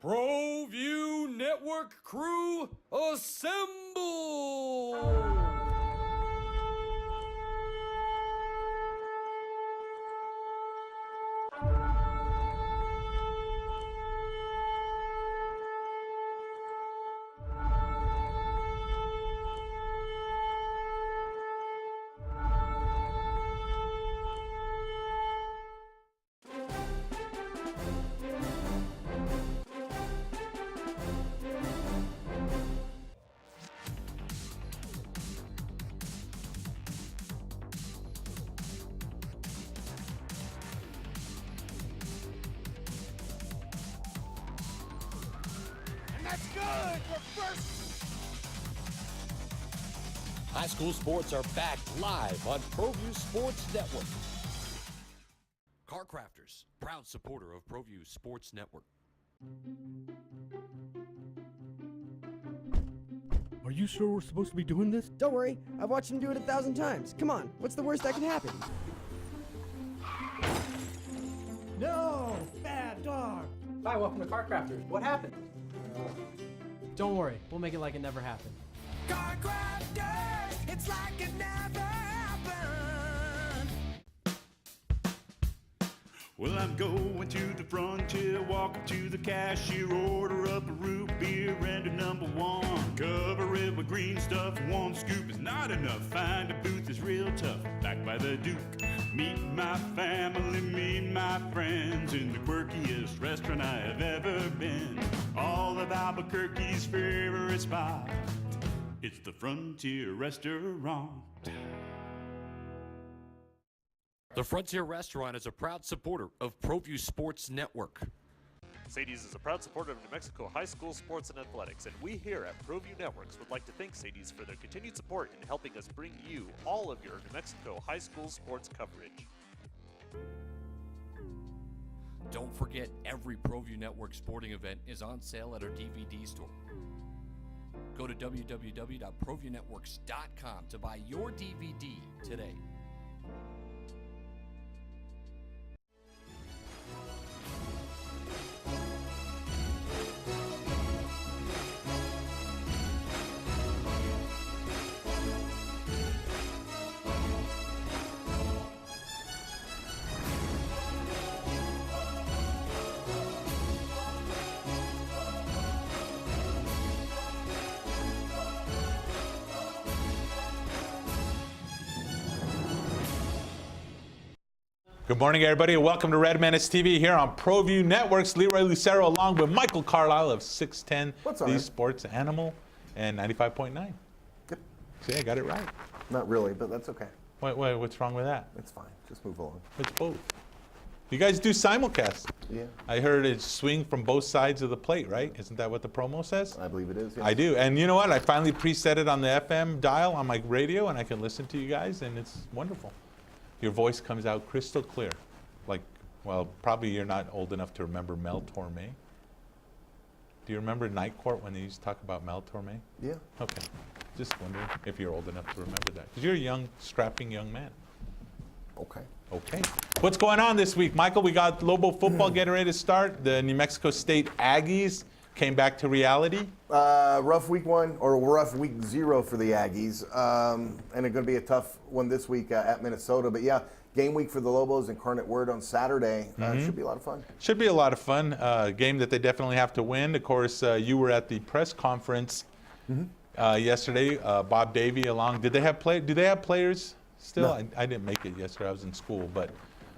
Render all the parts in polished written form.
Proview Network crew, assemble! That's good for first. High school sports are back live on Proview Sports Network. Car Crafters, proud supporter of Proview Sports Network. Are you sure we're supposed to be doing this? Don't worry, I've watched him do it 1,000 times. Come on, what's the worst that can happen? No! Bad dog! Hi, welcome to Car Crafters. What happened? Don't worry, we'll make it like it never happened. Car crafters, it's like it never happened. Well, I'm going to the frontier, walk up to the cashier, order up a root beer and a number one. Cover it with green stuff, one scoop is not enough. Find a booth is real tough, back by the Duke. Meet my family, meet my friends in the quirkiest restaurant I have ever been. All of Albuquerque's favorite spot, it's the Frontier Restaurant. The Frontier Restaurant is a proud supporter of Proview Sports Network. Sadie's is a proud supporter of New Mexico high school sports and athletics, and we here at Proview Networks would like to thank Sadie's for their continued support in helping us bring you all of your New Mexico high school sports coverage. Don't forget, every Proview Network sporting event is on sale at our DVD store. Go to www.proviewNetworks.com to buy your DVD today. Good morning, everybody, and welcome to RedMenace TV here on Proview Networks. Leroy Lucero along with Michael Carlisle of 610, What's on the it? Sports Animal, and 95.9. Yep. See, I got it right. Not really, but that's okay. What's wrong with that? It's fine. Just move along. It's both. You guys do simulcast. Yeah. I heard it swing from both sides of the plate, right? Isn't that what the promo says? I believe it is. Yes. I do. And you know what? I finally preset it on the FM dial on my radio, and I can listen to you guys, and it's wonderful. Your voice comes out crystal clear. Like, well, probably you're not old enough to remember Mel Torme. Do you remember Night Court when they used to talk about Mel Torme? Yeah. Okay. Just wondering if you're old enough to remember that. Because you're a young, strapping young man. Okay. Okay. What's going on this week, Michael? We got Lobo football getting ready to start. The New Mexico State Aggies came back to reality. Rough week one, or rough week 0 for the Aggies. And it's going to be a tough one this week at Minnesota. But yeah, game week for the Lobos, Incarnate Word on Saturday. Should be a lot of fun. Should be a lot of fun. Game that they definitely have to win. Of course, you were at the press conference yesterday. Bob Davie along. Did they have Do they have players still? No. I didn't make it yesterday. I was in school, but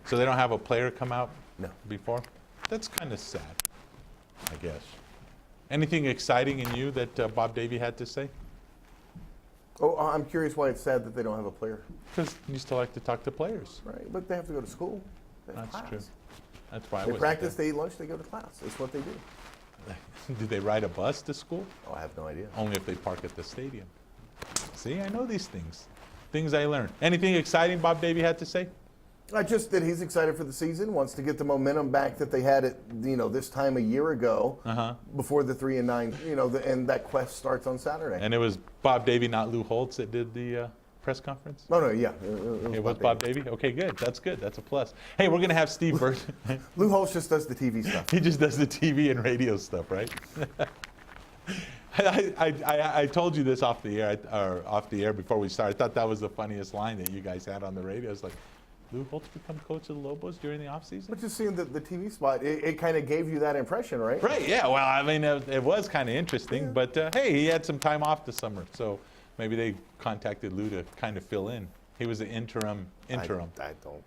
so they don't have a player come out before. That's kind of sad, I guess. Anything exciting in you that Bob Davie had to say? Oh, I'm curious why it's sad that they don't have a player. Because you still like to talk to players. Right, but they have to go to school. They have That's class. true. That's why I They wasn't practice, there. they eat lunch, they go to class. That's what they do. Do they ride a bus to school? Oh, I have no idea. Only if they park at the stadium. See, I know these things. Things I learned. Anything exciting Bob Davie had to say? Just that he's excited for the season, wants to get the momentum back that they had at this time a year ago, before the 3-9, and that quest starts on Saturday. And it was Bob Davie, not Lou Holtz, that did the press conference? No, yeah. It was Bob Davey? Okay, good. That's good. That's a plus. Hey, we're going to have Steve Virgin. Lou Holtz just does the TV stuff. He just does the TV and radio stuff, right? I told you this off the air before we started. I thought that was the funniest line that you guys had on the radio. It's like, Lou Holtz become coach of the Lobos during the offseason? But just seeing the TV spot, it kind of gave you that impression, right? Right, yeah. Well, I mean, it was kind of interesting. Yeah. But, hey, he had some time off this summer. So maybe they contacted Lou to kind of fill in. He was an interim. I don't,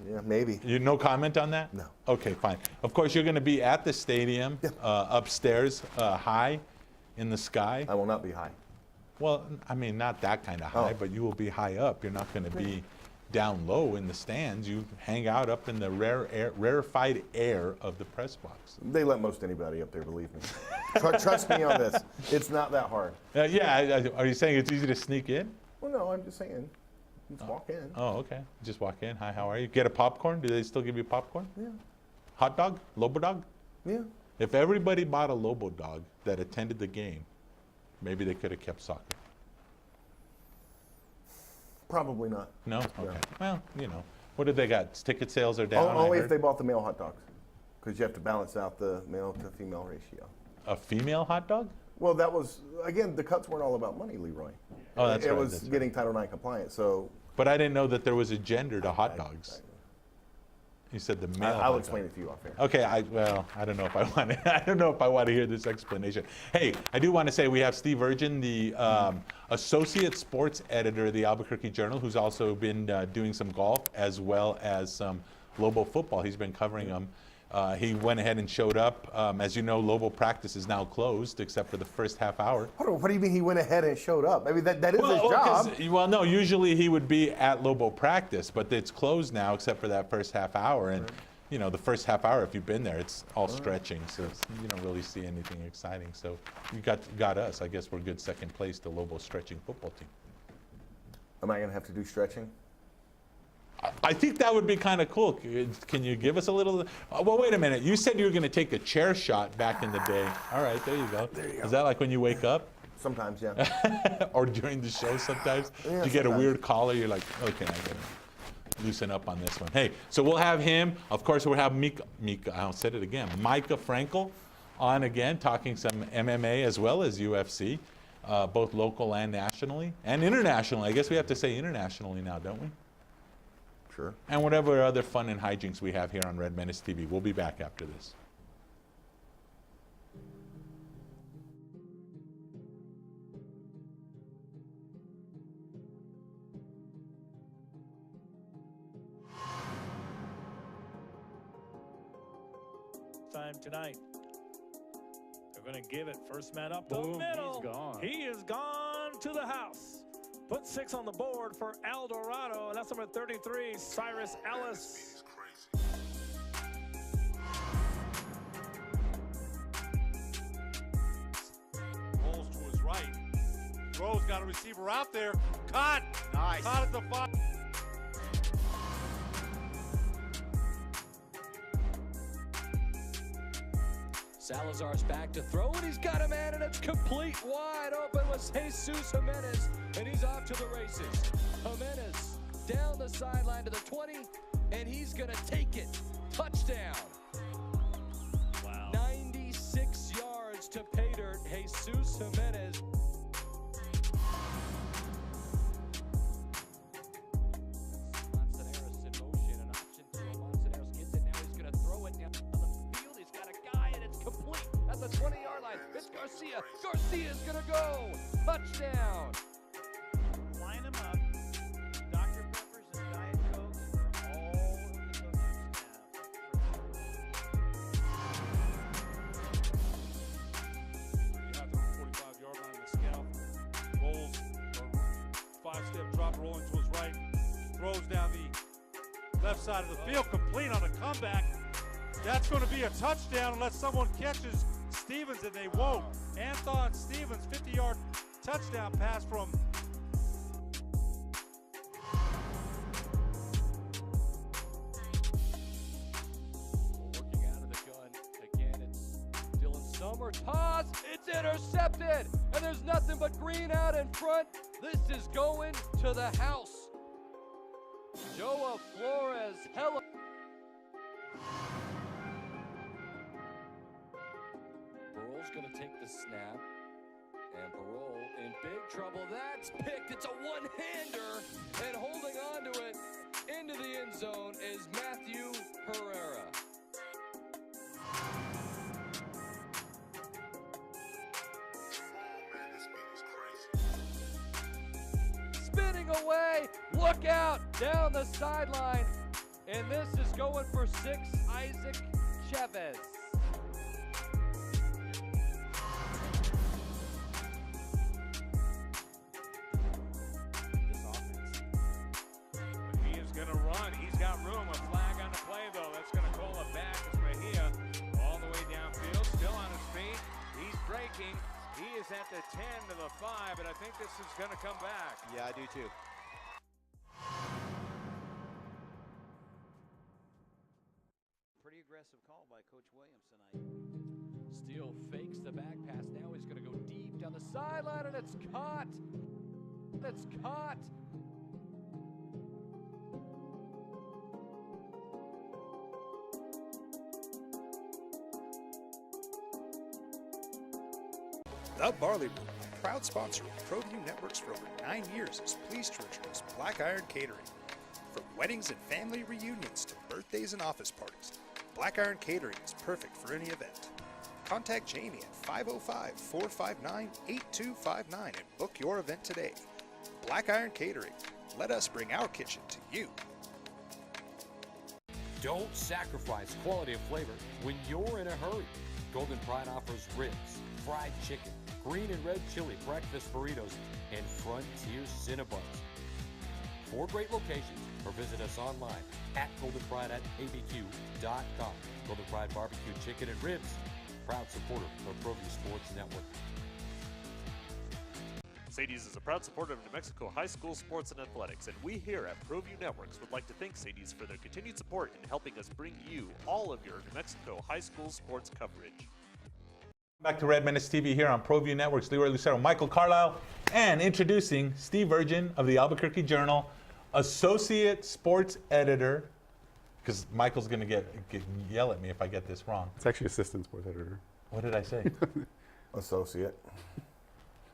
yeah, maybe. You no comment on that? No. Okay, fine. Of course, you're going to be at the stadium, upstairs, high in the sky. I will not be high. Well, I mean, not that kind of high, but you will be high up. You're not going to be down low in the stands. You hang out up in the rarefied air of the press box. They let most anybody up there, believe me. Trust me on this. It's not that hard. Yeah, are you saying it's easy to sneak in? Well, no, I'm just saying. Just walk in. Oh, okay. Just walk in. Hi, how are you? Get a popcorn? Do they still give you popcorn? Yeah. Hot dog? Lobo dog? Yeah. If everybody bought a Lobo dog that attended the game, maybe they could have kept soccer. Probably not. No? Okay. Well, you know, what have they got? Ticket sales are down? Only if they bought the male hot dogs, because you have to balance out the male to female ratio. A female hot dog? Well, that was, again, the cuts weren't all about money, Leroy. Oh, that's right. It was getting Title IX compliant, so. But I didn't know that there was a gender to hot dogs. You said the male. I'll explain it to you off air. Okay, I don't know if I want to. I don't know if I want to hear this explanation. Hey, I do want to say we have Steve Virgin, the associate sports editor of the Albuquerque Journal, who's also been doing some golf as well as some Lobo football. He's been covering them. He went ahead and showed up. As you know, Lobo practice is now closed except for the first half hour. What do you mean he went ahead and showed up? I mean, that is his job. Well, no, usually he would be at Lobo practice, but it's closed now except for that first half hour. And, you know, the first half hour, if you've been there, it's all stretching, so you don't really see anything exciting. So you got us. I guess we're good second place to Lobo's stretching football team. Am I going to have to do stretching? I think that would be kind of cool. Can you give us a little? Well, wait a minute. You said you were going to take a chair shot back in the day. All right, there you go. There you go. Is that like when you wake up? Sometimes, yeah. Or during the show sometimes? Yeah, you get a weird caller, you're like, okay, I got to loosen up on this one. Hey, so we'll have him. Of course, we'll have Micah, I said it again, Micah Frankel on again, talking some MMA as well as UFC, both local and nationally, and internationally. I guess we have to say internationally now, don't we? Sure. And whatever other fun and hijinks we have here on Red Menace TV. We'll be back after this. Time tonight. They're going to give it. First man up the middle. He's gone. He is gone to the house. Put 6 on the board for El Dorado, and that's number 33, Cyrus Ellis. Rolls to his right. Throws, got a receiver out there. Caught. Nice. Caught at the 5. Salazar's back to throw, and he's got a man, and it's complete. Wide open was Jesus Jimenez, and he's off to the races. Jimenez down the sideline to the 20, and he's going to take it. Touchdown. Wow. 96 yards to pay dirt. Jesus Jimenez. Manzanares in motion, an option throw. Manzanares gets it now. He's going to throw it down on the field. He's got a guy, and it's complete at the 20-yard line. It's Garcia. Garcia's going to go. Touchdown. Line him up. Dr. Peppers and Diet Cokes for all of the coaching staff. You have the 45-yard line of the scout. Rolls, or 5-step drop, rolling to his right. Throws down the left side of the field, complete on a comeback. That's going to be a touchdown unless someone catches Stevens, and they won't. Anthon Stevens, 50-yard touchdown pass from working out of the gun. Again, it's Dylan Summer. toss. It's intercepted. And there's nothing but green out in front. This is going to the house. Joa Flores, hello. Burrell's going to take the snap. And Burrell in big trouble. That's picked. It's a one-hander. And holding on to it into the end zone is Matthew Herrera. Spinning away. Look out down the sideline. And this is going for 6, Isaac Chavez. He is going to run. He's got room. A flag on the play, though. That's going to call it back. It's Mejia all the way downfield. Still on his feet. He's breaking. He is at the 10 to the 5, and I think this is going to come back. Yeah, I do too. Pretty aggressive call by Coach Williams tonight. Steele fakes the back pass. Now he's going to go deep down the sideline, and it's caught. It's caught. The Barley Room, proud sponsor of ProView Networks for over 9 years, is pleased to introduce Black Iron Catering. From weddings and family reunions to birthdays and office parties, Black Iron Catering is perfect for any event. Contact Jamie at 505-459-8259 and book your event today. Black Iron Catering. Let us bring our kitchen to you. Don't sacrifice quality of flavor when you're in a hurry. Golden Pride offers ribs, fried chicken, green and red chili breakfast burritos, and Frontier Cinnabons. 4 great locations, or visit us online at goldenpride@abq.com. Golden Pride Barbecue Chicken and Ribs, proud supporter of Proview Sports Network. Sadie's is a proud supporter of New Mexico high school sports and athletics, and we here at Proview Networks would like to thank Sadie's for their continued support in helping us bring you all of your New Mexico high school sports coverage. Back to RedMenace TV here on ProView Networks. Leroy Lucero, Michael Carlisle, and introducing Steve Virgin of the Albuquerque Journal, associate sports editor, because Michael's going to yell at me if I get this wrong. It's actually assistant sports editor. What did I say? Associate.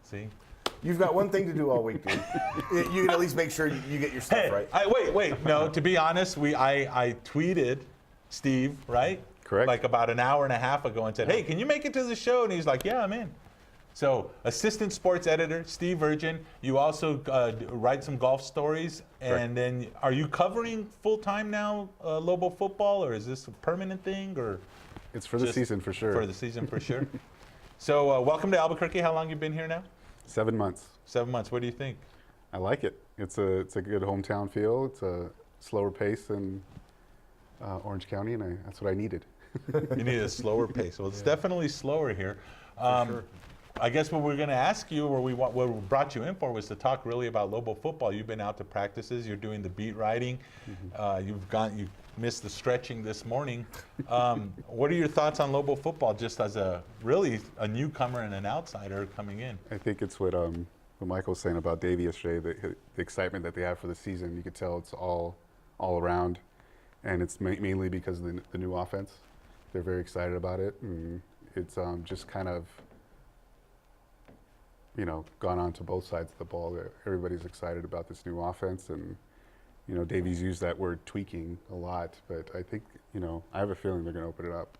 See? You've got one thing to do all week, dude. You can at least make sure you get your stuff right. Wait. No, to be honest, I tweeted Steve, right? Correct. Like about an hour and a half ago and said, hey, can you make it to the show? And he's like, yeah, I'm in. So assistant sports editor, Steve Virgin. You also write some golf stories. Correct. And then are you covering full-time now Lobo football, or is this a permanent thing? Or it's for the season for sure. For the season for sure. So welcome to Albuquerque. How long you been here now? 7 months. 7 months. What do you think? I like it. It's a good hometown feel. It's a slower pace than Orange County, and that's what I needed. You need a slower pace. Well, it's definitely slower here. Sure. I guess what we're going to ask you, or what we brought you in for, was to talk really about Lobo football. You've been out to practices. You're doing the beat writing. Mm-hmm. You missed the stretching this morning. What are your thoughts on Lobo football, just as really a newcomer and an outsider coming in? I think it's what Michael was saying about Davey yesterday. The excitement that they have for the season. You could tell it's all around, and it's mainly because of the new offense. They're very excited about it, and it's just kind of, gone on to both sides of the ball. Everybody's excited about this new offense, and Davey's used that word tweaking a lot, but I think, I have a feeling they're going to open it up.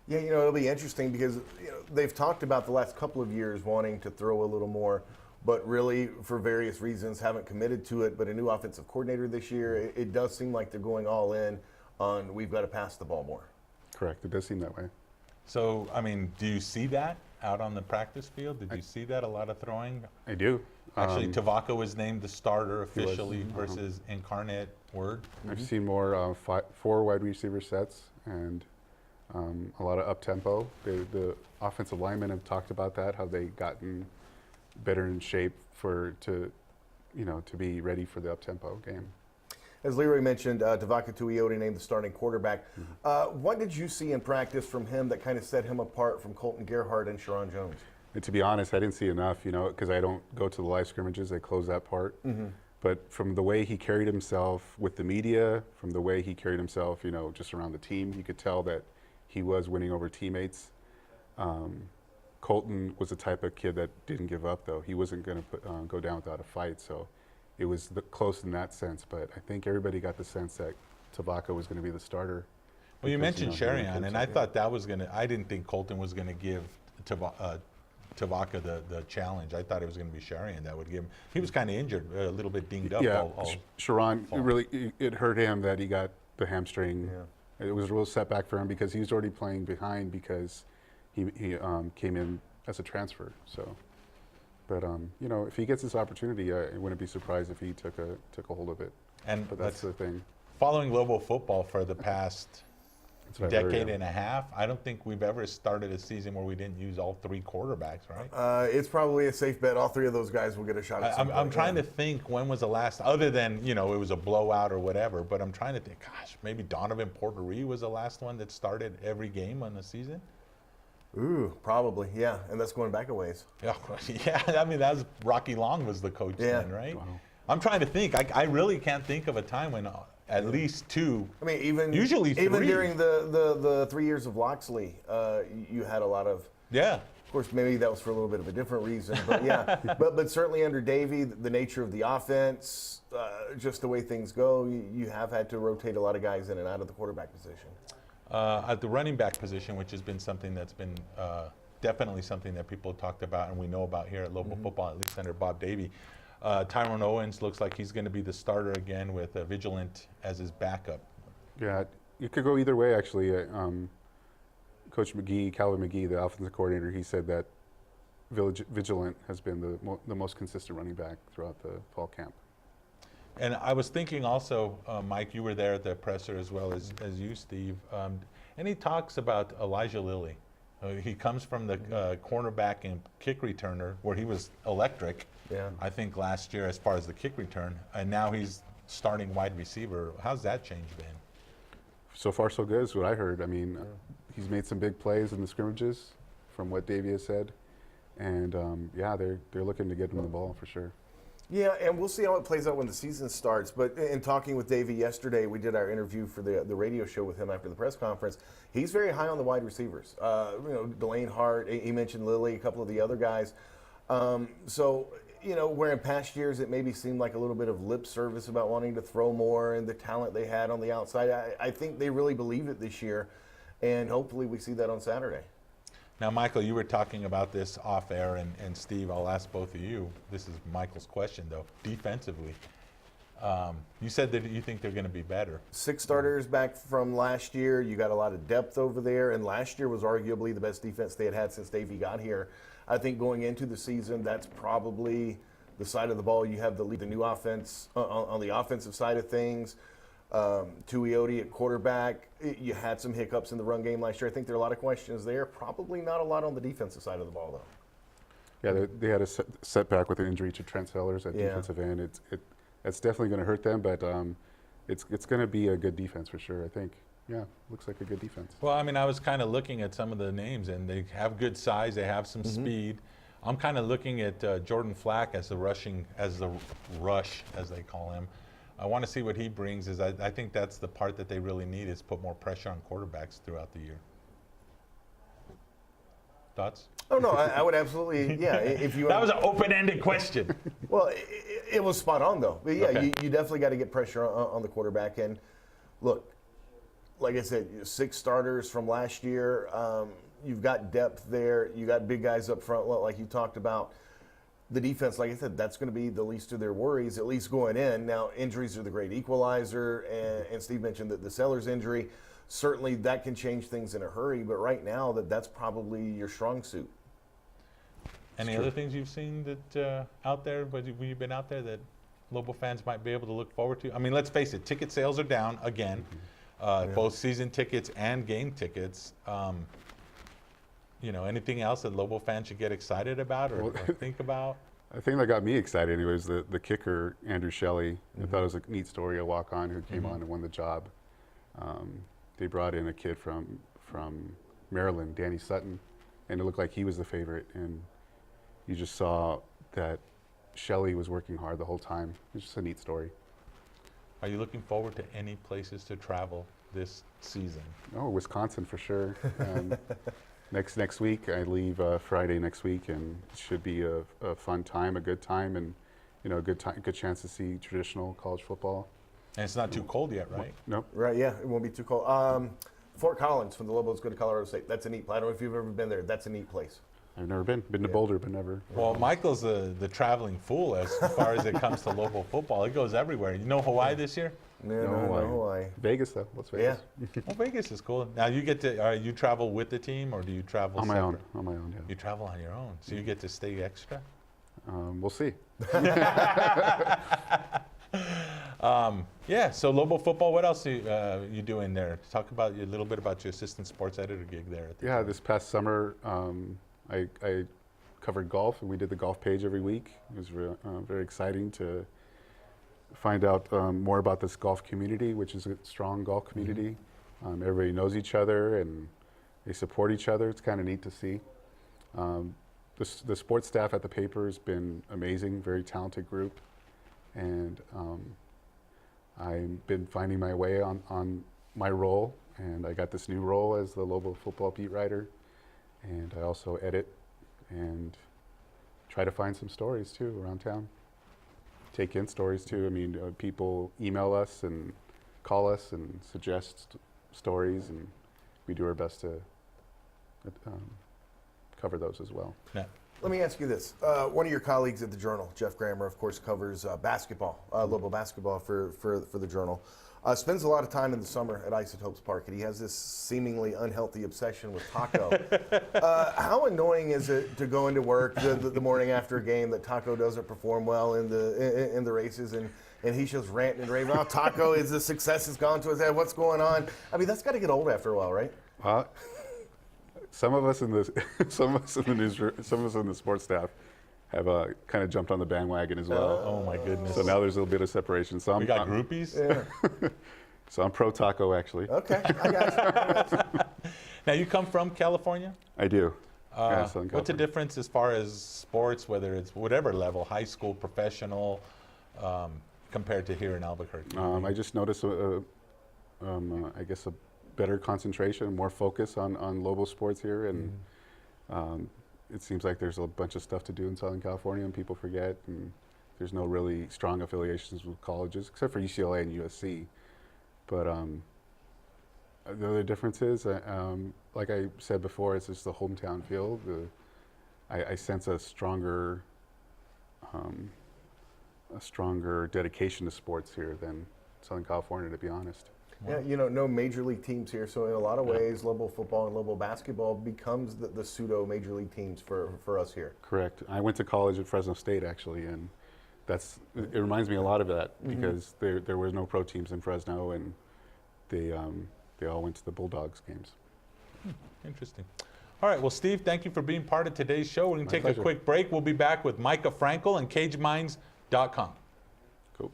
Yeah, it'll be interesting because they've talked about the last couple of years wanting to throw a little more, but really for various reasons haven't committed to it. But a new offensive coordinator this year, it does seem like they're going all in on we've got to pass the ball more. Correct. It does seem that way. So, do you see that out on the practice field? Did you see that, a lot of throwing? I do. Actually, Tavaka was named the starter officially versus Incarnate Word. I've seen more 4 wide receiver sets and a lot of up-tempo. The offensive linemen have talked about that, how they've gotten better in shape to be ready for the up-tempo game. As Leroy mentioned, Tavaka Tuioti named the starting quarterback. What did you see in practice from him that kind of set him apart from Colton Gerhardt and Sharon Jones? And to be honest, I didn't see enough, because I don't go to the live scrimmages. They close that part. But from the way he carried himself with the media, from the way he carried himself, just around the team, you could tell that he was winning over teammates. Colton was the type of kid that didn't give up, though. He wasn't going to go down without a fight. So it was close in that sense. But I think everybody got the sense that Tavaka was going to be the starter. Well, you mentioned Sherian, and I thought that was going to – I didn't think Colton was going to give Tavaka the challenge. I thought it was going to be Sherian that would give him – he was kind of injured, a little bit dinged up. Yeah, Sharon, it hurt him that he got the hamstring. Yeah. It was a real setback for him because he was already playing behind because he came in as a transfer. So, but if he gets this opportunity, I wouldn't be surprised if he took a hold of it. But that's the thing. Following Lobo football for the past decade and a half, I don't think we've ever started a season where we didn't use all three quarterbacks, right? It's probably a safe bet. All three of those guys will get a shot at some point. I'm trying to think when was the last, other than, it was a blowout or whatever, but I'm trying to think, gosh, maybe Donovan Porterie was the last one that started every game on the season? Ooh, probably, yeah. And that's going back a ways. Yeah, I mean, that was Rocky Long was the coach then, right? Wow. I'm trying to think. I really can't think of a time when at least two. I mean, usually three. Even during the 3 years of Loxley, you had a lot of. Yeah. Of course, maybe that was for a little bit of a different reason, but yeah. but certainly under Davey, the nature of the offense, just the way things go, you have had to rotate a lot of guys in and out of the quarterback position. At the running back position, which has been something that's been definitely something that people talked about and we know about here at Lobo football, at least under Bob Davey. Tyrone Owens looks like he's going to be the starter again with Vigilant as his backup. Yeah, you could go either way, actually. Coach McGee, Calvin McGee, the offensive coordinator, he said that Vigilant has been the most consistent running back throughout the fall camp. And I was thinking also, Mike, you were there at the presser as well as you, Steve. And he talks about Elijah Lilly. He comes from the cornerback and kick returner where he was electric, I think, last year as far as the kick return. And now he's starting wide receiver. How's that change been? So far, so good is what I heard. I mean, he's made some big plays in the scrimmages from what Davey has said. And, they're looking to get him the ball for sure. Yeah, and we'll see how it plays out when the season starts. But in talking with Davey yesterday, we did our interview for the radio show with him after the press conference. He's very high on the wide receivers. Delane Hart, he mentioned Lilly, a couple of the other guys. Where in past years it maybe seemed like a little bit of lip service about wanting to throw more and the talent they had on the outside, I think they really believe it this year, and hopefully we see that on Saturday. Now, Michael, you were talking about this off air, and Steve, I'll ask both of you. This is Michael's question, though. Defensively, you said that you think they're going to be better. 6 starters back from last year. You got a lot of depth over there, and last year was arguably the best defense they had since Davey got here. I think going into the season, that's probably the side of the ball you have the lead, the new offense on the offensive side of things. Tuioti at quarterback. You had some hiccups in the run game last year. I think there are a lot of questions there. Probably not a lot on the defensive side of the ball, though. Yeah, they had a setback with an injury to Trent Sellers at defensive end. It's definitely going to hurt them, but it's going to be a good defense for sure, I think. Yeah, looks like a good defense. Well, I mean, I was kind of looking at some of the names, and they have good size. They have some speed. I'm kind of looking at Jordan Flack as the rush, as they call him. I want to see what he brings. I think that's the part that they really need is put more pressure on quarterbacks throughout the year. Thoughts? Oh no, I would absolutely, yeah. That was an open-ended question. Well, it was spot on though. But yeah, Okay. you definitely got to get pressure on the quarterback. And look, like I said, 6 starters from last year. You've got depth there. You got big guys up front, like you talked about. The defense, like I said, that's going to be the least of their worries, at least going in. Now, injuries are the great equalizer, and Steve mentioned that the Sellers injury. Certainly, that can change things in a hurry, but right now, that's probably your strong suit. Any other things you've seen that out there, when you've been out there, that Lobo fans might be able to look forward to? I mean, let's face it, ticket sales are down again, both season tickets and game tickets. Anything else that Lobo fans should get excited about or think about? The thing that got me excited was the kicker, Andrew Shelley. I thought it was a neat story, a walk-on who came on and won the job. They brought in a kid from Maryland, Danny Sutton, and it looked like he was the favorite. And you just saw that Shelley was working hard the whole time. It's just a neat story. Are you looking forward to any places to travel this season? Oh, Wisconsin for sure. Next week, I leave Friday next week, and it should be a fun time, a good time, and a good chance to see traditional college football. And it's not too cold yet, right? Nope. Right, yeah, it won't be too cold. Fort Collins from the Lobos go to Colorado State. That's a neat place. I don't know if you've ever been there. That's a neat place. I've never been to Boulder, but never. Well, Michael's the traveling fool as far as it comes to local football. It goes everywhere. You know Hawaii this year? No Hawaii. Vegas, though. What's Vegas? Yeah. Well, Vegas is cool. Now you get to. You travel with the team, or do you travel on my separate? own? On my own, yeah. You travel on your own, so you get to stay extra. We'll see. Yeah. So Lobo football. What else are you doing there? Talk about a little bit about your assistant sports editor gig there. At the Yeah. time. This past summer, I covered golf, and we did the golf page every week. It was very exciting to find out more about this golf community, which is a strong golf community. Everybody knows each other and they support each other. It's kind of neat to see. The sports staff at the paper has been amazing, very talented group. And I've been finding my way on my role, and I got this new role as the Lobo football beat writer. And I also edit and try to find some stories too around town. Take in stories too. I mean, people email us and call us and suggest stories, and we do our best to cover those as well. Yeah. Let me ask you this. One of your colleagues at the Journal, Jeff Grammer, of course, covers basketball, Lobo basketball for the Journal. Spends a lot of time in the summer at Isotopes Park, and he has this seemingly unhealthy obsession with Taco. How annoying is it to go into work the morning after a game that Taco doesn't perform well in the races, and he's just ranting and raving, "Oh, Taco, is the success has gone to his head? What's going on?" I mean, that's got to get old after a while, right? Some of us in the newsroom, some of us in the sports staff have kind of jumped on the bandwagon as well. Oh my goodness! So now there's a little bit of separation. So we got groupies. Yeah. So I'm pro Taco actually. Okay, I got you. Now you come from California? I do. Yeah, Southern What's the difference as far as sports, whether it's whatever level, high school, professional, compared to here in Albuquerque? I just noticed, I guess, a better concentration, more focus on Lobo sports here, and it seems like there's a bunch of stuff to do in Southern California, and people forget, and there's no really strong affiliations with colleges, except for UCLA and USC. But the other difference is, like I said before, it's just the hometown feel. I sense a stronger dedication to sports here than Southern California, to be honest. Yeah, no major league teams here, so in a lot of ways, Lobo football and Lobo basketball becomes the pseudo major league teams for us here. Correct. I went to college at Fresno State actually, and it reminds me a lot of that because there were no pro teams in Fresno, and they all went to the Bulldogs games. Interesting. All right, well, Steve, thank you for being part of today's show. We're going to take pleasure. a quick break. We'll be back with Micah Frankel and CageMinds.com. Cool.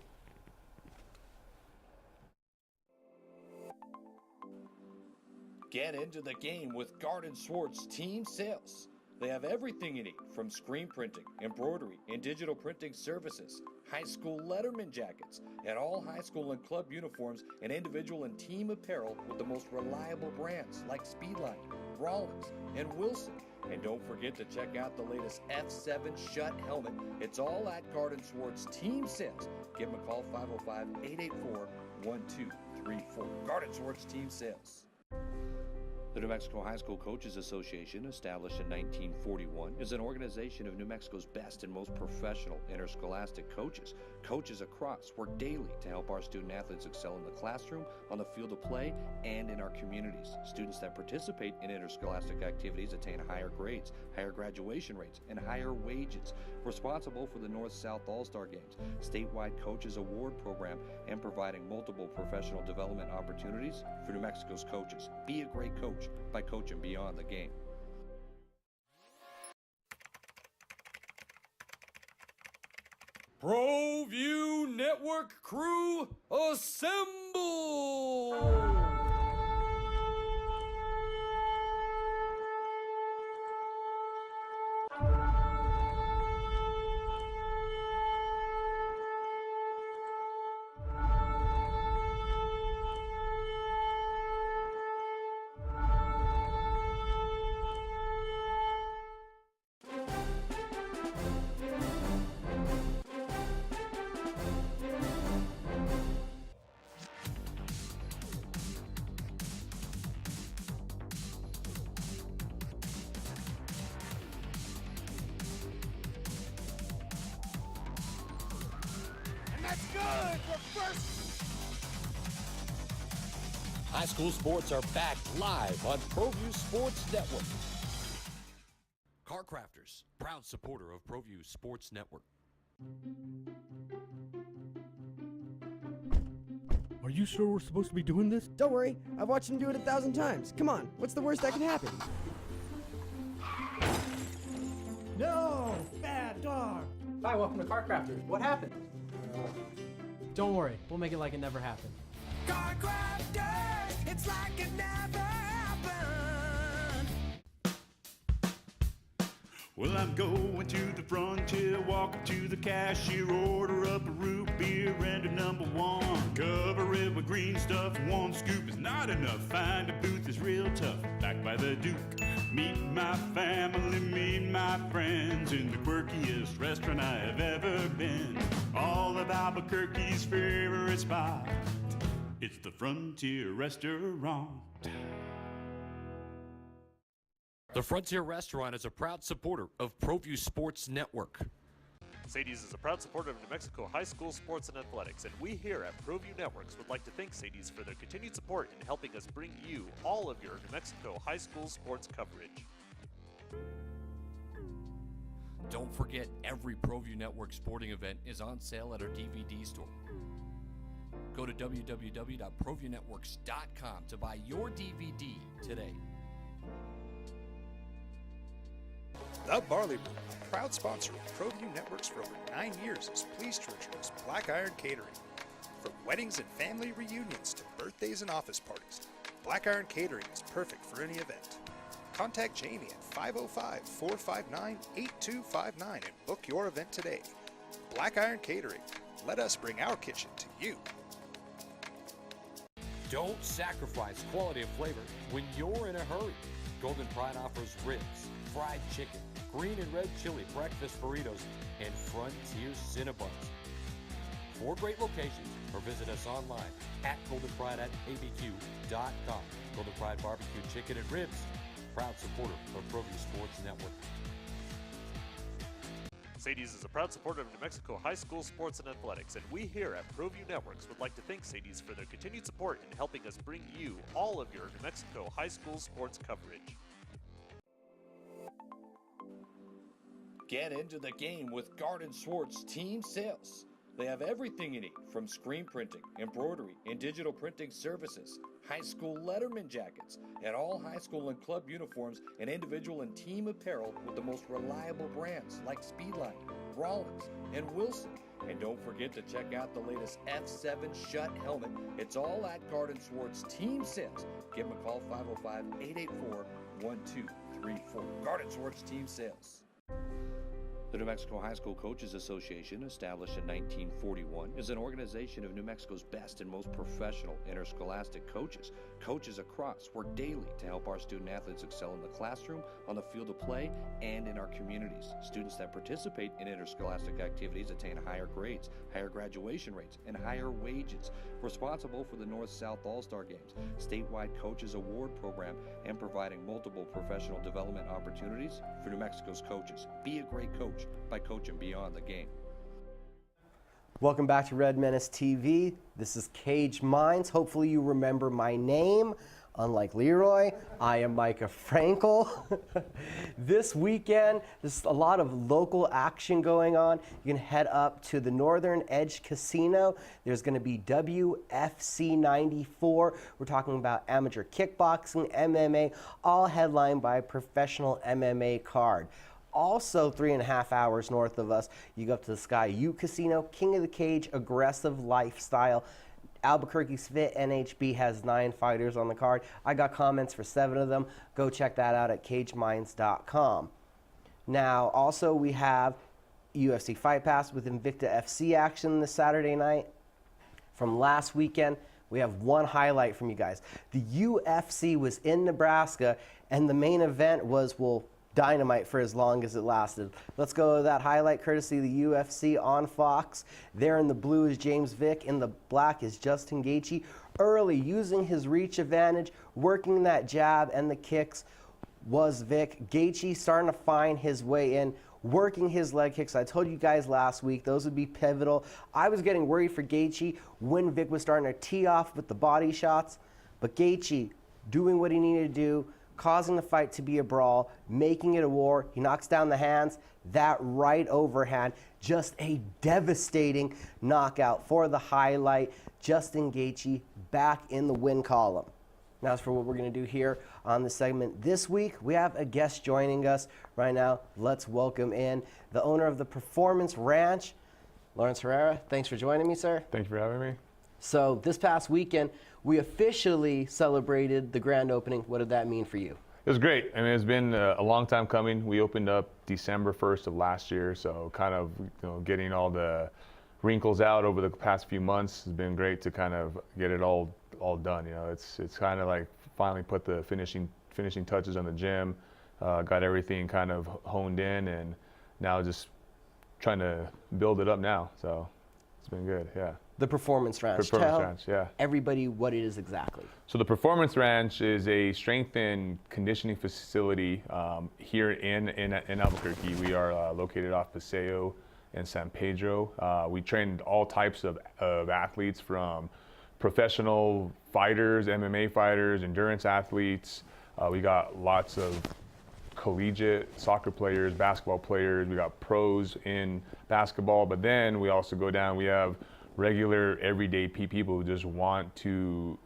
Get into the game with Garden Swartz Team Sales. They have everything you need, from screen printing, embroidery, and digital printing services, high school letterman jackets, and all high school and club uniforms, and individual and team apparel with the most reliable brands like Speedline, Rollins, and Wilson. And don't forget to check out the latest F7 Shut helmet. It's all at Garden Swartz Team Sales. Give them a call, 505-884-1234. Garden Swartz Team Sales. The New Mexico High School Coaches Association, established in 1941, is an organization of New Mexico's best and most professional interscholastic coaches. Coaches across work daily to help our student athletes excel in the classroom, on the field of play, and in our communities. Students that participate in interscholastic activities attain higher grades, higher graduation rates, and higher wages. Responsible for the North-South All-Star Games, statewide coaches award program, and providing multiple professional development opportunities for New Mexico's coaches. Be a great coach by coaching beyond the game. Proview Network crew, assemble! That's good for first. High school sports are back live on Proview Sports Network. Car Crafters, proud supporter of Proview Sports Network. Are you sure we're supposed to be doing this? Don't worry, I've watched him do it 1,000 times. Come on, what's the worst that can happen? No! Bad dog! Hi, welcome to Car Crafters. What happened? Don't worry, we'll make it like it never happened. Car crafters, it's like it never happened. Well, I'm going to the frontier, walk up to the cashier, order up a root beer and a #1. Cover it with green stuff, one scoop is not enough. Find a booth is real tough, back by the Duke. Meet my family, meet my friends in the quirkiest restaurant I have ever been. All of Albuquerque's favorite spot, it's the Frontier Restaurant. The Frontier Restaurant is a proud supporter of Proview Sports Network. Sadie's is a proud supporter of New Mexico high school sports and athletics, and we here at Proview Networks would like to thank Sadie's for their continued support in helping us bring you all of your New Mexico high school sports coverage. Don't forget, every Proview Network sporting event is on sale at our DVD store. Go to www.proviewNetworks.com to buy your DVD today. The Barley Room, a proud sponsor of Proview Networks for over 9 years, is pleased to introduce Black Iron Catering. From weddings and family reunions to birthdays and office parties, Black Iron Catering is perfect for any event. Contact Jamie at 505-459-8259 and book your event today. Black Iron Catering, let us bring our kitchen to you. Don't sacrifice quality of flavor when you're in a hurry. Golden Pride offers ribs, fried chicken, green and red chili breakfast burritos, and Frontier Cinnabons. 4 great locations, or visit us online at goldenprideabq.com. Golden Pride Barbecue Chicken and Ribs, proud supporter of Proview Sports Network. Sadie's is a proud supporter of New Mexico high school sports and athletics, and we here at Proview Networks would like to thank Sadie's for their continued support in helping us bring you all of your New Mexico high school sports coverage. Get into the game with Garden Swartz Team Sales. They have everything you need, from screen printing, embroidery, and digital printing services, high school letterman jackets, and all high school and club uniforms and individual and team apparel with the most reliable brands like Speedline, Rollins, and Wilson. And don't forget to check out the latest F7 Shut helmet. It's all at Garden Swartz Team Sales. Give them a call, 505-884-1234. Garden Swartz Team Sales. The New Mexico High School Coaches Association, established in 1941, is an organization of New Mexico's best and most professional interscholastic coaches. Coaches across work daily to help our student athletes excel in the classroom, on the field of play, and in our communities. Students that participate in interscholastic activities attain higher grades, higher graduation rates, and higher wages. Responsible for the North-South All-Star Games, statewide Coaches Award Program, and providing multiple professional development opportunities for New Mexico's coaches. Be a great coach by coaching beyond the game. Welcome back to RedMenace TV. This is Cage Minds. Hopefully you remember my name. Unlike Leroy, I am Micah Frankel. This weekend, there's a lot of local action going on. You can head up to the Northern Edge Casino. There's going to be WFC 94. We're talking about amateur kickboxing, MMA, all headlined by a professional MMA card. Also 3.5 hours north of us, you go up to the Sky U Casino, King of the Cage, aggressive lifestyle. Albuquerque's Fit NHB has 9 fighters on the card. I got comments for 7 of them. Go check that out at cageminds.com. Now, also we have UFC Fight Pass with Invicta FC action this Saturday night. From last weekend, we have one highlight from you guys. The UFC was in Nebraska, and the main event was, well, dynamite for as long as it lasted. Let's go to that highlight courtesy of the UFC on Fox. There in the blue is James Vick. In the black is Justin Gaethje. Early, using his reach advantage, working that jab and the kicks was Vick. Gaethje starting to find his way in, working his leg kicks. I told you guys last week those would be pivotal. I was getting worried for Gaethje when Vick was starting to tee off with the body shots, but Gaethje doing what he needed to do, causing the fight to be a brawl, making it a war. He knocks down the hands, that right overhand, just a devastating knockout for the highlight. Justin Gaethje back in the win column. Now, as for what we're going to do here on the segment this week, we have a guest joining us right now. Let's welcome in the owner of the Performance Ranch, Lawrence Herrera. Thanks for joining me, sir. Thank you for having me. So this past weekend, we officially celebrated the grand opening. What did that mean for you? It was great. I mean, it's been a long time coming. We opened up December 1st of last year, so kind of getting all the wrinkles out over the past few months has been great to kind of get it all done. It's kind of like finally put the finishing touches on the gym, got everything kind of honed in, and now just trying to build it up now. So it's been good, yeah. The Performance Ranch. Performance Ranch, yeah. Everybody what it is exactly. So the Performance Ranch is a strength and conditioning facility here in Albuquerque. We are located off Paseo and San Pedro. We train all types of athletes, from professional fighters, MMA fighters, endurance athletes. We got lots of collegiate soccer players, basketball players. We got pros in basketball, but then we also go down, we have regular everyday people who just want to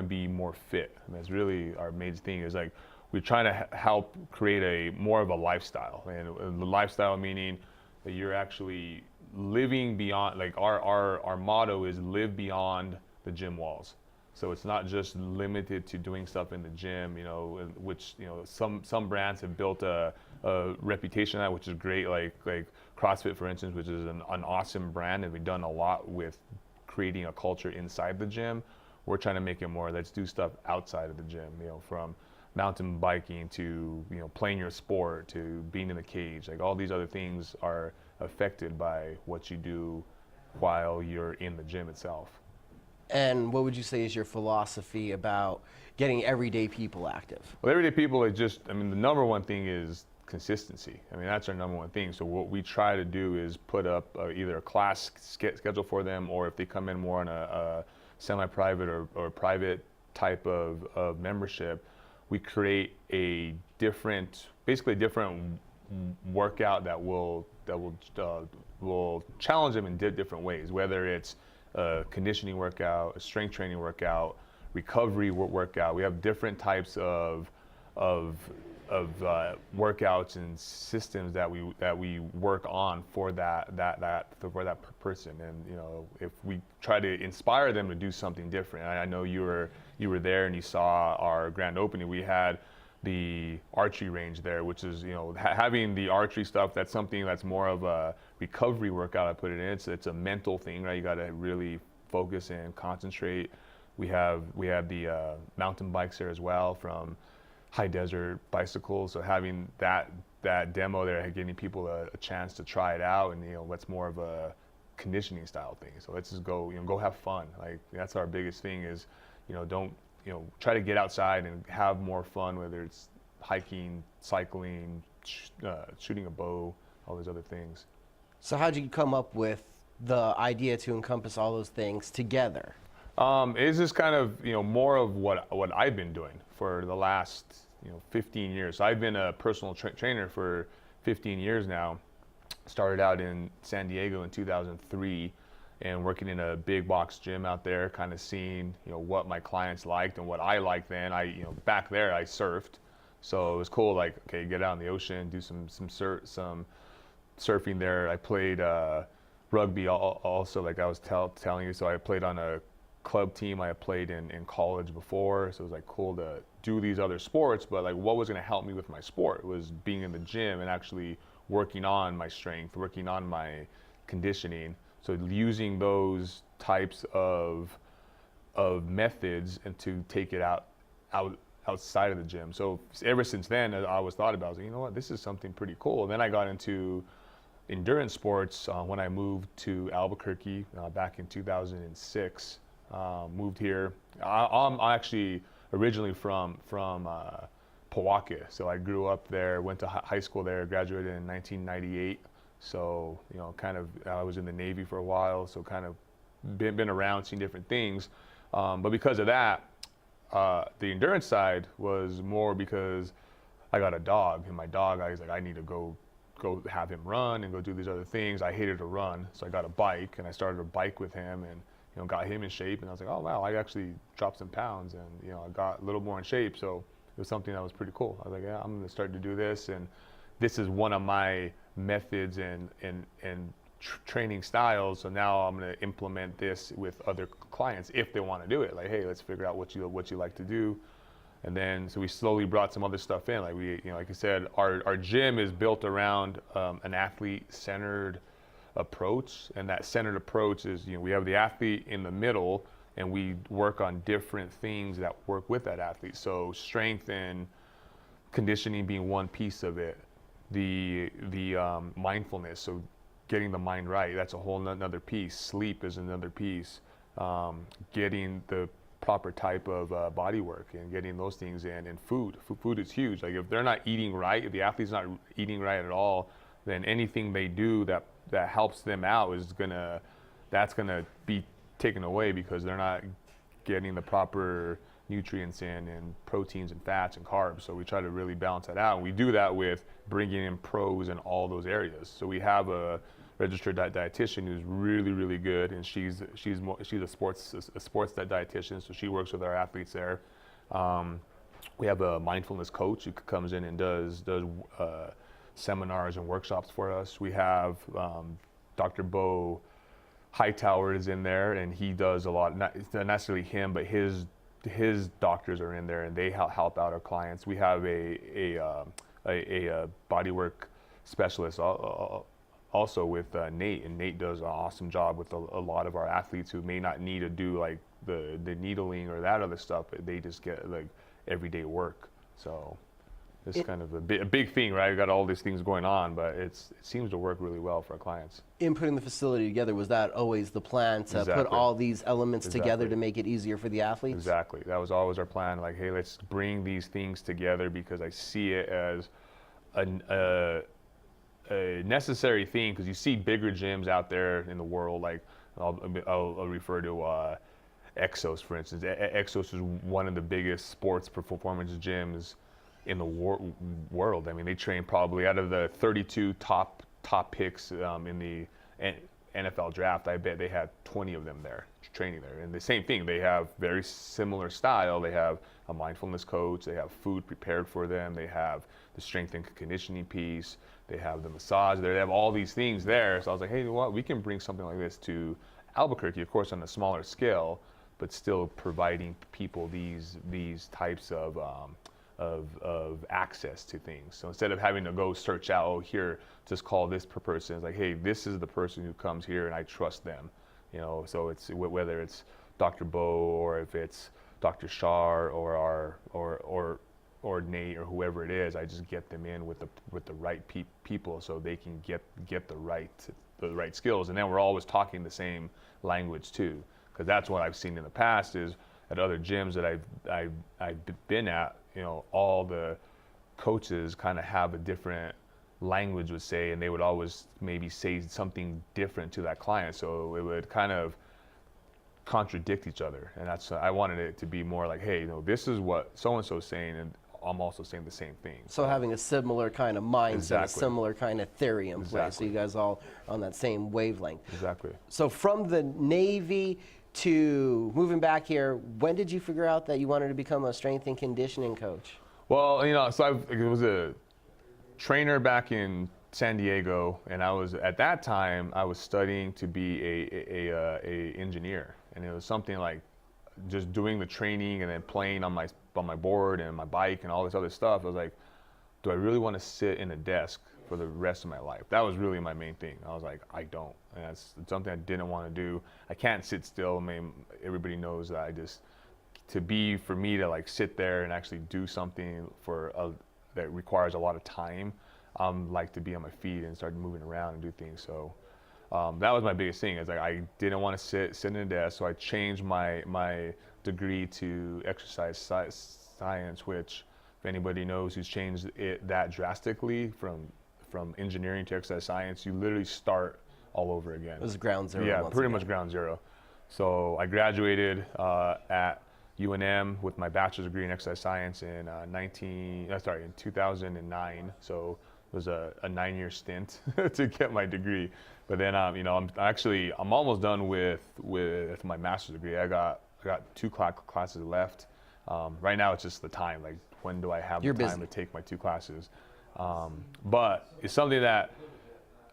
be more fit. I mean, that's really our main thing, is like we're trying to help create a more of a lifestyle, and the lifestyle meaning that you're actually living beyond, like our motto is live beyond the gym walls. So it's not just limited to doing stuff in the gym, which some brands have built a reputation on that, which is great, like CrossFit, for instance, which is an awesome brand, and we've done a lot with creating a culture inside the gym. We're trying to make it more, let's do stuff outside of the gym, from mountain biking to playing your sport to being in the cage. Like all these other things are affected by what you do while you're in the gym itself. And what would you say is your philosophy about getting everyday people active? Well, everyday people are the number one thing is consistency. I mean, that's our number one thing. So what we try to do is put up either a class schedule for them, or if they come in more on a semi-private or private type of membership, we create a different workout that will challenge them in different ways, whether it's a conditioning workout, a strength training workout, recovery workout. We have different types of workouts and systems that we work on for that person. And if we try to inspire them to do something different. I know you were there and you saw our grand opening. We had the archery range there, which is having the archery stuff. That's something that's more of a recovery workout. I put it in. It's a mental thing, right? You got to really focus and concentrate. We have the mountain bikes there as well, from high desert bicycles. So having that demo there, getting people a chance to try it out, and that's more of a conditioning style thing. So let's just go have fun. Like that's our biggest thing is don't try to get outside and have more fun, whether it's hiking, cycling, shooting a bow, all those other things. So how'd you come up with the idea to encompass all those things together? It's just kind of more of what I've been doing for the last 15 years. So I've been a personal trainer for 15 years now. Started out in San Diego in 2003, and working in a big box gym out there, kind of seeing what my clients liked and what I liked then. Back there I surfed, So it was cool, like, okay, get out in the ocean, do some surfing there. I played rugby also, like I was telling you. So I played on a club team. I played in college before. So it was like cool to do these other sports, but like what was going to help me with my sport was being in the gym and actually working on my strength, working on my conditioning. So using those types of methods and to take it outside of the gym. So ever since then, I always thought about, I was like, you know what, this is something pretty cool. And then I got into endurance sports when I moved to Albuquerque back in 2006. Moved here. I'm actually originally from Powaka, so I grew up there, went to high school there, graduated in 1998. So, you know, kind of, I was in the Navy for a while, so kind of been around, seen different things. But because of that, the endurance side was more because I got a dog, and my dog, I was like, I need to go have him run and go do these other things. I hated to run, so I got a bike, and I started to bike with him, and you know, got him in shape, and I was like, oh wow, I actually dropped some pounds, and you know, I got a little more in shape. So it was something that was pretty cool. I was like, yeah, I'm gonna start to do this, and this is one of my methods and training styles. So now I'm gonna implement this with other clients if they want to do it. Like, hey, let's figure out what you like to do. And then, so we slowly brought some other stuff in. Like we, you know, like I said, our gym is built around an athlete-centered approach, and that centered approach is, you know, we have the athlete in the middle, and we work on different things that work with that athlete. So strength and conditioning being one piece of it. The mindfulness, so getting the mind right, that's a whole another piece. Sleep is another piece. Getting the proper type of body work and getting those things in, and food is huge. Like if they're not eating right, if the athlete's not eating right at all, then anything they do that helps them out that's gonna be taken away because they're not getting the proper nutrients in and proteins and fats and carbs. So we try to really balance that out, and we do that with bringing in pros in all those areas. So we have a registered dietitian who's really good, and she's a sports dietitian, so she works with our athletes there. We have a mindfulness coach who comes in and does seminars and workshops for us. We have Dr. Bo Hightower is in there, and he does a lot, not necessarily him, but his doctors are in there, and they help out our clients. We have a bodywork specialist also with Nate, and Nate does an awesome job with a lot of our athletes who may not need to do like the needling or that other stuff, but they just get like everyday work. So it's kind of a big thing, right? We've got all these things going on, but it seems to work really well for our clients. In putting the facility together, was that always the plan to put all these elements together to make it easier for the athletes? Exactly. That was always our plan. Like, hey, let's bring these things together because I see it as a necessary thing, because you see bigger gyms out there in the world. Like I'll refer to Exos, for instance. Exos is one of the biggest sports performance gyms in the world. I mean, they train probably out of the 32 top picks in the NFL draft. I bet they had 20 of them there training there. And the same thing, they have very similar style. They have a mindfulness coach. They have food prepared for them. They have the strength and conditioning piece. They have the massage there. They have all these things there. So I was like, hey, you know what? We can bring something like this to Albuquerque, of course, on a smaller scale, but still providing people these types of access to things. So instead of having to go search out, oh, here, just call this person. It's like, hey, this is the person who comes here, and I trust them. You know, so it's whether it's Dr. Bo or if it's Dr. Shar or Nate or whoever it is, I just get them in with the right people so they can get the right skills. And then we're always talking the same language too, because that's what I've seen in the past is at other gyms that I've been at. You know, all the coaches kind of have a different language, would say, and they would always maybe say something different to that client, so it would kind of contradict each other. And that's, I wanted it to be more like, hey, you know, this is what so and so is saying, and I'm also saying the same thing. So having a similar kind of mindset, a similar kind of theory in place, so you guys all on that same wavelength. Exactly. So from the Navy to moving back here, when did you figure out that you wanted to become a strength and conditioning coach? Well, so I was a trainer back in San Diego, and at that time I was studying to be a engineer, and it was something like just doing the training and then playing on my board and my bike and all this other stuff. I was like, do I really want to sit in a desk for the rest of my life? That was really my main thing. I was like, I don't. And that's something I didn't want to do. I can't sit still. I mean, everybody knows that for me to like sit there and actually do something that requires a lot of time, like to be on my feet and start moving around and do things. So that was my biggest thing. Is like I didn't want to sit in a desk, so I changed my degree to exercise science, which if anybody knows who's changed that drastically from engineering to exercise science, you literally start all over again. It was ground zero. Yeah, pretty much ground zero. So I graduated at UNM with my bachelor's degree in exercise science in 2009. So it was a 9-year stint to get my degree. But then I'm almost done with my master's degree. I got 2 classes left. Right now it's just the time. Like, when do I have the time to take my 2 classes? But it's something that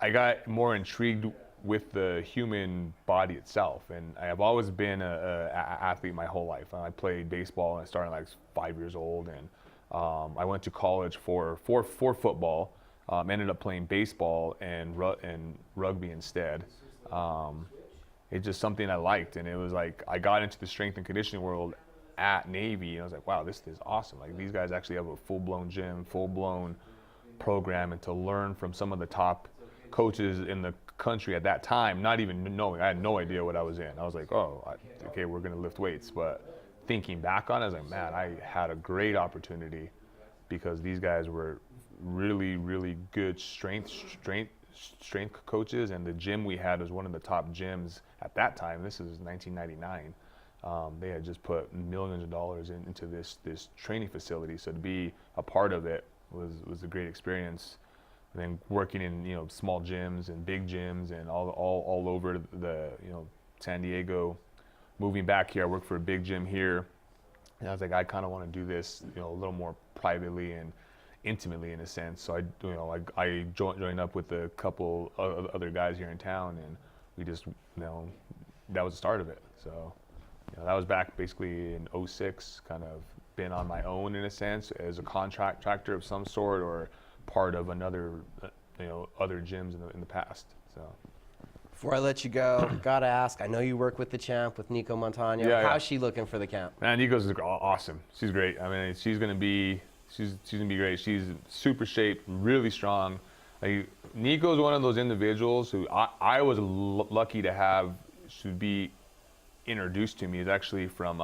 I got more intrigued with the human body itself, and I have always been an athlete my whole life. I played baseball and I started like 5 years old, and I went to college for football. Ended up playing baseball and rugby instead. It's just something I liked, and it was like I got into the strength and conditioning world at Navy, and I was like, wow, this is awesome. Like, these guys actually have a full-blown gym, full-blown program, and to learn from some of the top coaches in the country at that time, not even knowing, I had no idea what I was in. I was like, okay, we're gonna lift weights. But thinking back on it, I was like, man, I had a great opportunity because these guys were really, really good strength coaches, and the gym we had was one of the top gyms at that time. This is 1999. They had just put millions of dollars into this training facility, so to be a part of it was a great experience. And then working in small gyms and big gyms and all over the San Diego. Moving back here, I worked for a big gym here, and I was like, I kind of want to do this a little more privately and intimately in a sense. So I joined up with a couple other guys here in town, and we just that was the start of it. So that was back basically in 06. Kind of been on my own in a sense as a contractor of some sort, or part of another other gyms in the past. So before I let you go, gotta ask, I know you work with the champ, with Nico Montano. How's she looking for the camp? Man, Nico's awesome. She's great. I mean, she's gonna be great. She's super shaped, really strong. Like, Nico's one of those individuals who I was lucky to have to be introduced to me. Is actually from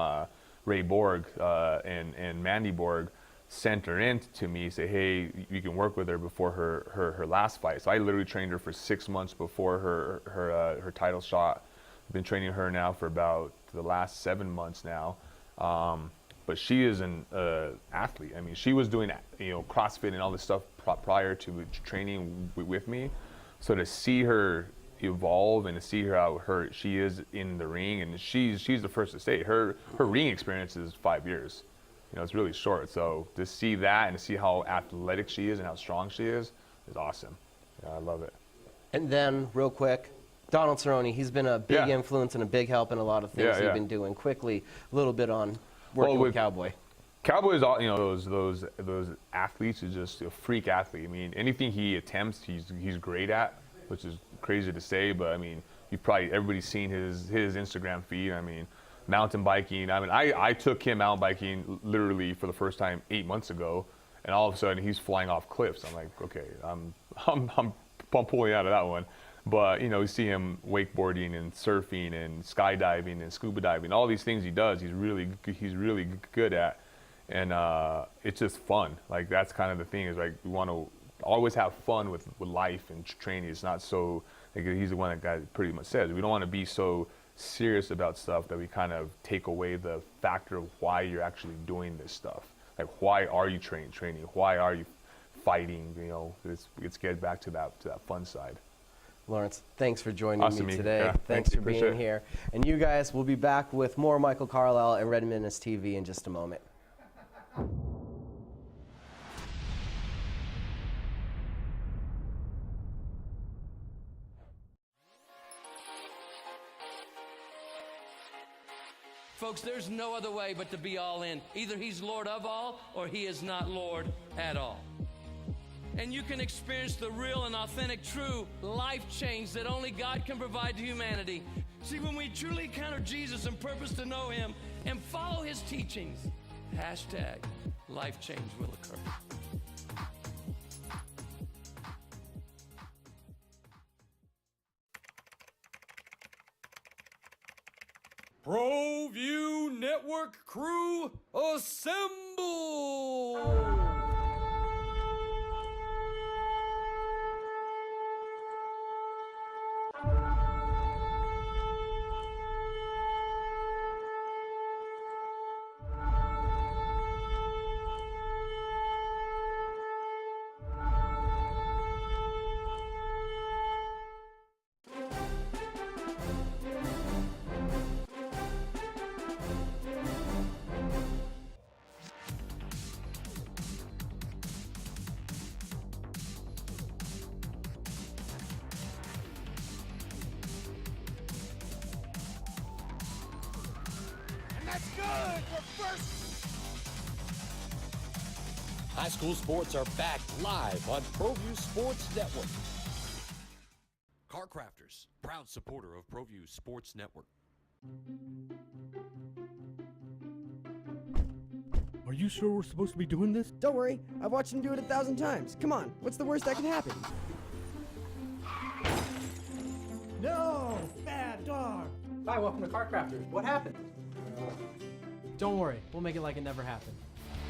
Ray Borg and Mandy Borg sent her in to me, say, hey, you can work with her before her last fight. So I literally trained her for 6 months before her title shot. I've been training her now for about the last 7 months now. But she is an athlete. I mean, she was doing CrossFit and all this stuff prior to training with me. So to see her evolve and to see how she is in the ring, and she's the first to say her ring experience is 5 years. It's really short. So to see that and to see how athletic she is and how strong she is awesome. I love it. And then, real quick, Donald Cerrone, he's been a big influence and a big help in a lot of things you've been doing. Quickly, a little bit on working with Cowboy. Cowboy is all, those athletes is just a freak athlete. I mean, anything he attempts, he's great at, which is crazy to say, but I mean, everybody's seen his Instagram feed. I mean, mountain biking. I mean, I took him mountain biking literally for the first time 8 months ago, and all of a sudden he's flying off cliffs. I'm like, okay, I'm pulling out of that one. But you see him wakeboarding and surfing and skydiving and scuba diving. All these things he does, he's really good at, and it's just fun. Like, that's kind of the thing, is like, we want to always have fun with life and training. It's not so, like, he's the one that guy pretty much says, we don't want to be so serious about stuff that we kind of take away the factor of why you're actually doing this stuff. Like, why are you training? Why are you fighting? Let's get back to that fun side. Lawrence, thanks for joining me today. Yeah, thanks for being here. And you guys, we'll be back with more Michael Carlisle and RedMenace TV in just a moment. Folks, there's no other way but to be all in. Either he's Lord of all or he is not Lord at all. And you can experience the real and authentic, true life change that only God can provide to humanity. See, when we truly encounter Jesus and purpose to know him and follow his teachings, hashtag life change will occur. Proview Network crew, assemble! And that's good for first. High school sports are back live on Proview Sports Network. Car Crafters, proud supporter of Proview Sports Network. Are you sure we're supposed to be doing this? Don't worry, I've watched him do it 1,000 times. Come on, what's the worst that can happen? No! Bad dog! Hi, welcome to Car Crafters. What happened? Don't worry, we'll make it like it never happened.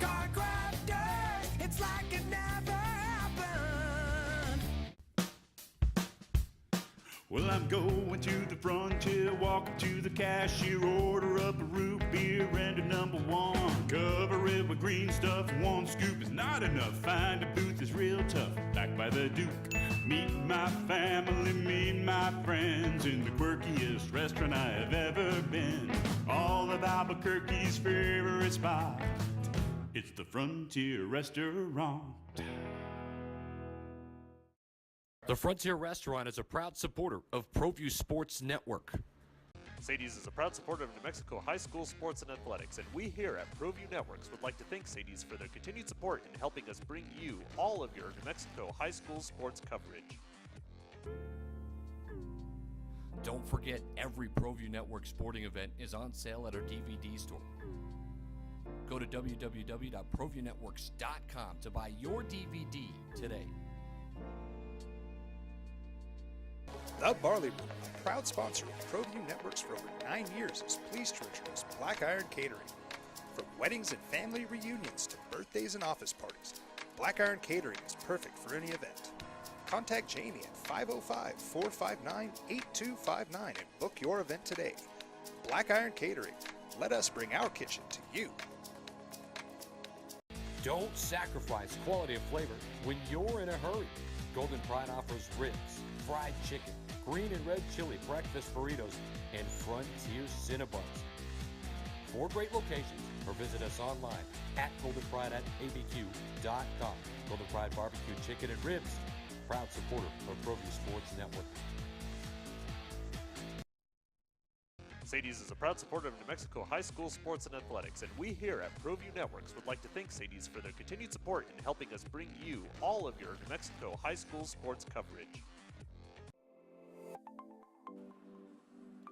Car crafters, it's like it never happened. Well, I'm going to the frontier, walking to the cashier, order up a root beer and a number one. Cover it with green stuff, one scoop is not enough. Find a booth is real tough, back by the Duke. Meet my family, meet my friends in the quirkiest restaurant I have ever been. All of Albuquerque's favorite spot, it's the Frontier Restaurant. The Frontier Restaurant is a proud supporter of Proview Sports Network. Sadie's is a proud supporter of New Mexico high school sports and athletics, and we here at Proview Networks would like to thank Sadie's for their continued support in helping us bring you all of your New Mexico high school sports coverage. Don't forget, every Proview Network sporting event is on sale at our DVD store. Go to www.proviewNetworks.com to buy your DVD today. The Barley Room, a proud sponsor of Proview Networks for over 9 years, is pleased to introduce Black Iron Catering. From weddings and family reunions to birthdays and office parties, Black Iron Catering is perfect for any event. Contact Jamie at 505-459-8259 and book your event today. Black Iron Catering. Let us bring our kitchen to you. Don't sacrifice quality of flavor when you're in a hurry. Golden Pride offers ribs, fried chicken, green and red chili breakfast burritos, and Frontier Cinnabons. 4 great locations, or visit us online at goldenpride@abq.com. Golden Pride Barbecue Chicken and Ribs, proud supporter of Proview Sports Network. Sadie's is a proud supporter of New Mexico high school sports and athletics, and we here at Proview Networks would like to thank Sadie's for their continued support in helping us bring you all of your New Mexico high school sports coverage.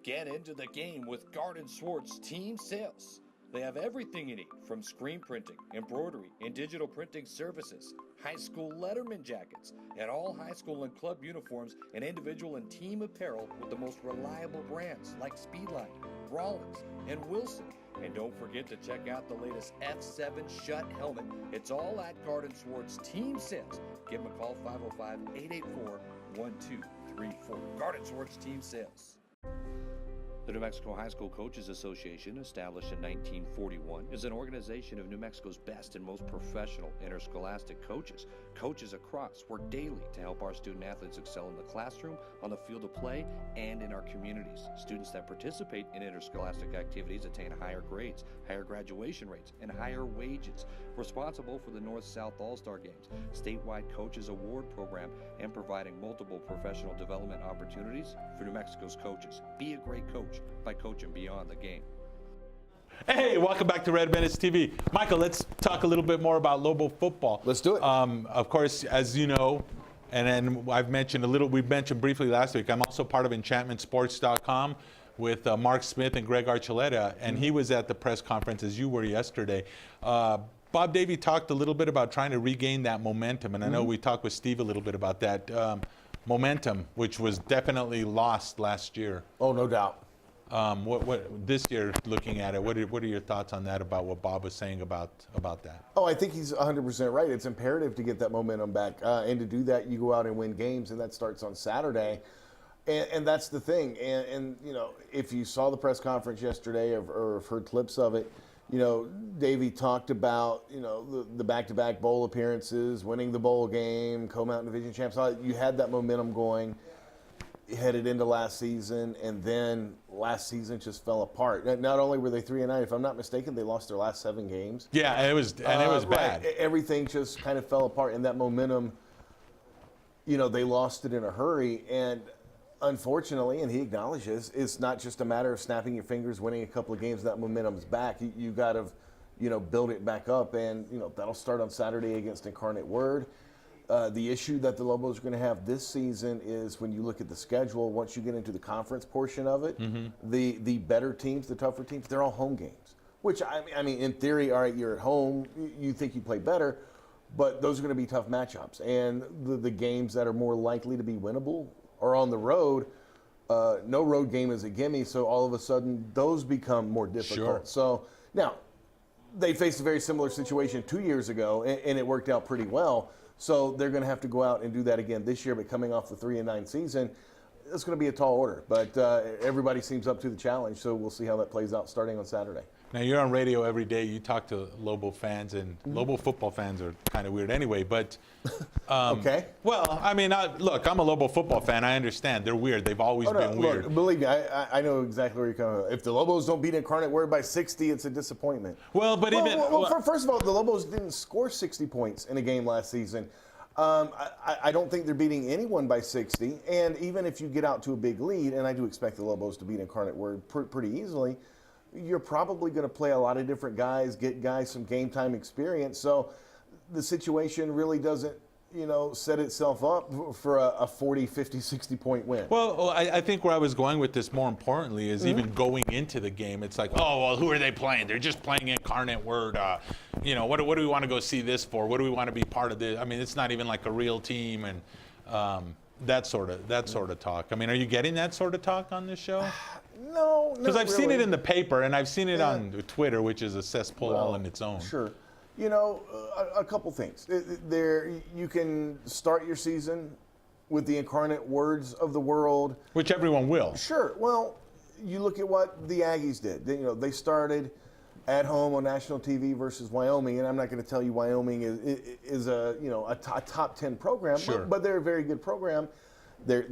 Get into the game with Garden Swartz Team Sales. They have everything you need, from screen printing, embroidery, and digital printing services, high school letterman jackets, and all high school and club uniforms and individual and team apparel with the most reliable brands like Speedline, Rollins, and Wilson. And don't forget to check out the latest F7 Shut helmet. It's all at Garden Swartz Team Sales. Give them a call, 505-884-1234. Garden Swartz Team Sales. The New Mexico High School Coaches Association, established in 1941, is an organization of New Mexico's best and most professional interscholastic coaches. Coaches across work daily to help our student athletes excel in the classroom, on the field of play, and in our communities. Students that participate in interscholastic activities attain higher grades, higher graduation rates, and higher wages. Responsible for the North-South All-Star Games, statewide Coaches Award Program, and providing multiple professional development opportunities for New Mexico's coaches. Be a great coach by coaching beyond the game. Hey, welcome back to Red Menace TV. Michael, let's talk a little bit more about Lobo football. Let's do it. Of course, as you know, and then we mentioned briefly last week, I'm also part of enchantmentsports.com with Mark Smith and Greg Archuleta, and he was at the press conference as you were yesterday. Bob Davey talked a little bit about trying to regain that momentum, and I know we talked with Steve a little bit about that momentum, which was definitely lost last year. Oh, no doubt. What this year, looking at it, what are your thoughts on that, about what Bob was saying about that? Oh, I think he's 100% right. It's imperative to get that momentum back, and to do that, you go out and win games, and that starts on Saturday. And that's the thing. And you know, if you saw the press conference yesterday or have heard clips of it, you know, Davey talked about, you know, the back-to-back bowl appearances, winning the bowl game, Co-Mountain Division champs. You had that momentum going, headed into last season, and then last season just fell apart. Not only were they 3-9, if I'm not mistaken, they lost their last 7 games. Yeah, it was bad. Right. Everything just kind of fell apart, and that momentum, you know, they lost it in a hurry. And unfortunately, and he acknowledges, it's not just a matter of snapping your fingers, winning a couple of games, that momentum's back. You got to, you know, build it back up, and, you know, that'll start on Saturday against Incarnate Word. The issue that the Lobos are going to have this season is when you look at the schedule, once you get into the conference portion of it, the better teams, the tougher teams, they're all home games. Which, I mean, in theory, all right, you're at home, you think you play better, but those are going to be tough matchups. And the games that are more likely to be winnable are on the road. No road game is a gimme, so all of a sudden those become more difficult. Sure. So now, they faced a very similar situation 2 years ago, and it worked out pretty well. So they're going to have to go out and do that again this year, but coming off the 3-9 season, it's going to be a tall order. But everybody seems up to the challenge, so we'll see how that plays out starting on Saturday. Now, you're on radio every day. You talk to Lobo fans, and Lobo football fans are kind of weird anyway. But okay. Well, I mean, look, I'm a Lobo football fan. I understand. They're weird. They've always been weird. Look, believe me, I know exactly where you're coming from. If the Lobos don't beat Incarnate Word by 60, it's a disappointment. Well, but first of all, the Lobos didn't score 60 points in a game last season. I don't think they're beating anyone by 60. And even if you get out to a big lead, and I do expect the Lobos to beat Incarnate Word pretty easily, you're probably going to play a lot of different guys, get guys some game time experience. So the situation really doesn't, you know, set itself up for a 40, 50, 60-point win. Well, I think where I was going with this more importantly is even going into the game, it's like, oh, well, who are they playing? They're just playing Incarnate Word. You know, what do we want to go see this for? What do we want to be part of this? I mean, it's not even like a real team, and that sort of talk. I mean, are you getting that sort of talk on this show? No, because I've seen it in the paper, and I've seen it on Twitter, which is a cesspool all in its own. Sure. You know, a couple things. You can start your season with the Incarnate Words of the world, which everyone will. Sure. Well, you look at what the Aggies did. They started at home on national TV versus Wyoming, and I'm not going to tell you Wyoming is a top 10 program, sure. but they're a very good program. The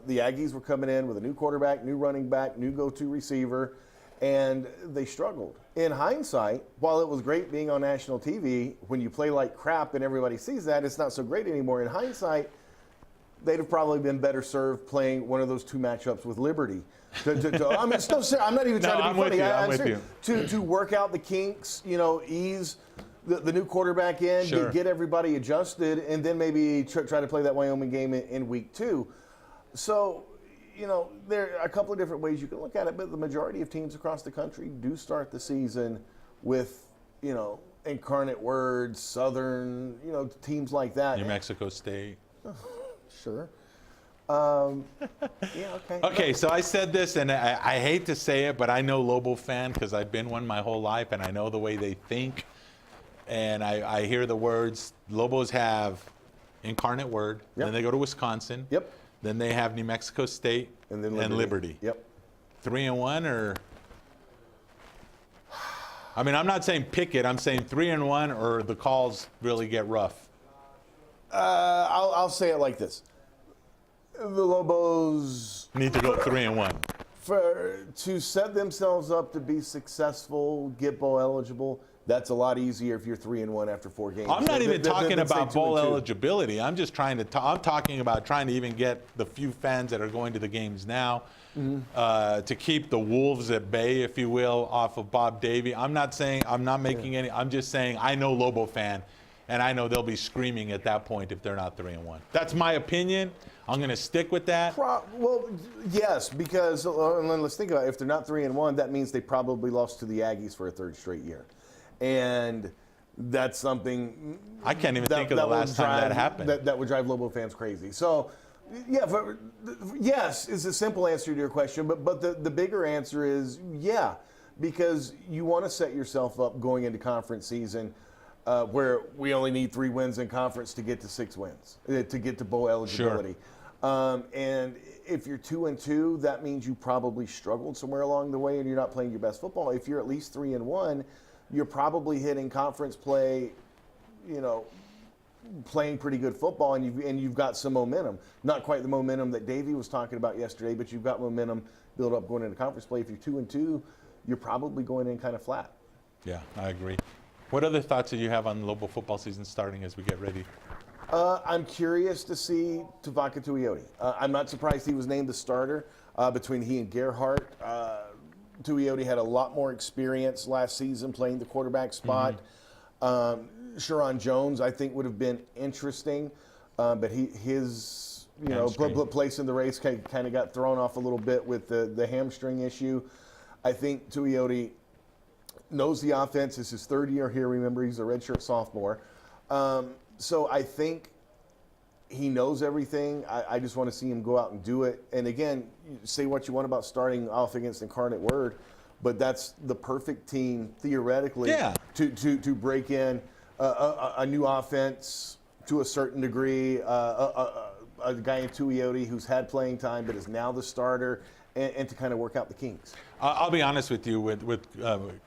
Aggies were coming in with a new quarterback, new running back, new go-to receiver, and they struggled. In hindsight, while it was great being on national TV, when you play like crap and everybody sees that, it's not so great anymore. In hindsight, they'd have probably been better served playing one of those 2 matchups with Liberty. I mean, I'm not even trying to be funny. I'm with you. To work out the kinks, ease the new quarterback in, sure. get everybody adjusted, and then maybe try to play that Wyoming game in week 2. So, there are a couple of different ways you can look at it, but the majority of teams across the country do start the season with, Incarnate Word, Southern, teams like that. New Mexico State. Sure. Yeah, okay. Okay, so I said this, and I hate to say it, but I know Lobo fan because I've been one my whole life, and I know the way they think. And I hear the words, Lobos have Incarnate Word, then they go to Wisconsin. Yep. Then they have New Mexico State and then Liberty. Yep. 3-1 or? I mean, I'm not saying pick it. I'm saying 3-1 or the calls really get rough. I'll say it like this: the Lobos need to go 3-1 to set themselves up to be successful, get bowl eligible. That's a lot easier if you're 3-1 after 4 games. I'm not even talking than say about bowl 2-2. eligibility. I'm just trying to. I'm talking about trying to even get the few fans that are going to the games now to keep the wolves at bay, if you will, off of Bob Davie. I'm not saying I'm not making any. I'm just saying I know Lobo fan, and I know they'll be screaming at that point if they're not 3-1. That's my opinion. I'm going to stick with that. Well, yes, because let's think about it. If they're not 3-1, that means they probably lost to the Aggies for a 3rd straight year. And that's something I can't even think of the last time that happened. That would drive Lobo fans crazy. So, yeah, yes is a simple answer to your question, but the bigger answer is yeah, because you want to set yourself up going into conference season where we only need 3 wins in conference to get to 6 wins, to get to bowl eligibility. Sure. And if you're 2-2, that means you probably struggled somewhere along the way and you're not playing your best football. If you're at least 3-1, you're probably hitting conference play, playing pretty good football, and you've got some momentum. Not quite the momentum that Davey was talking about yesterday, but you've got momentum built up going into conference play. If you're 2-2, you're probably going in kind of flat. Yeah, I agree. What other thoughts do you have on Lobo football season starting as we get ready? I'm curious to see Tavaka Tuioti. I'm not surprised he was named the starter between he and Gerhardt. Tuioti had a lot more experience last season playing the quarterback spot. Sharon Jones, I think, would have been interesting, but his place in the race kind of got thrown off a little bit with the hamstring issue. I think Tuioti knows the offense. It's his 3rd year here. Remember, he's a redshirt sophomore. So I think he knows everything. I just want to see him go out and do it. And again, say what you want about starting off against Incarnate Word, but that's the perfect team theoretically to break in a new offense to a certain degree. A guy in Tuioti who's had playing time but is now the starter, and to kind of work out the kinks. I'll be honest with you, with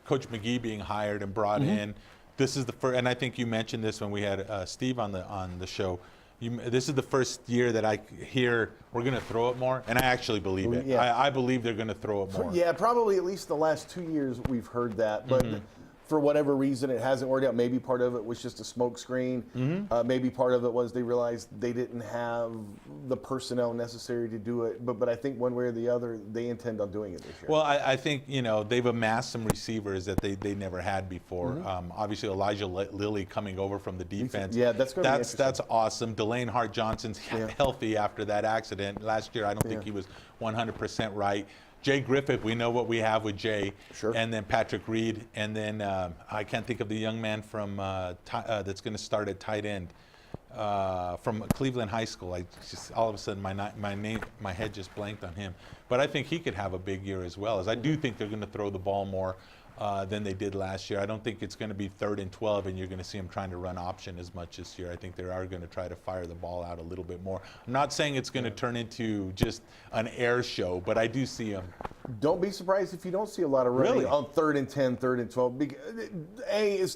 Coach McGee being hired and brought in. This is the first, and I think you mentioned this when we had Steve on the show. This is the first year that I hear we're going to throw it more, and I actually believe it. Yeah. I believe they're going to throw it more. Yeah, probably at least the last 2 years we've heard that, but for whatever reason it hasn't worked out. Maybe part of it was just a smoke screen. Maybe part of it was they realized they didn't have the personnel necessary to do it. But I think one way or the other they intend on doing it this year. Well, I think they've amassed some receivers that they never had before. Obviously Elijah Lilly coming over from the defense. Yeah, that's going to be interesting. That's awesome. Delane Hart Johnson's healthy after that accident last year. I don't think he was 100% right. Jay Griffith, we know what we have with Jay. Sure. And then Patrick Reed, and then I can't think of the young man from that's going to start at tight end from Cleveland High School. I just all of a sudden my head just blanked on him. But I think he could have a big year as well. As I do think they're going to throw the ball more than they did last year. I don't think it's going to be 3rd and 12 and you're going to see them trying to run option as much this year. I think they are going to try to fire the ball out a little bit more. I'm not saying it's going to turn into just an air show, but I do see them. Don't be surprised if you don't see a lot of running on 3rd and 10, 3rd and 12.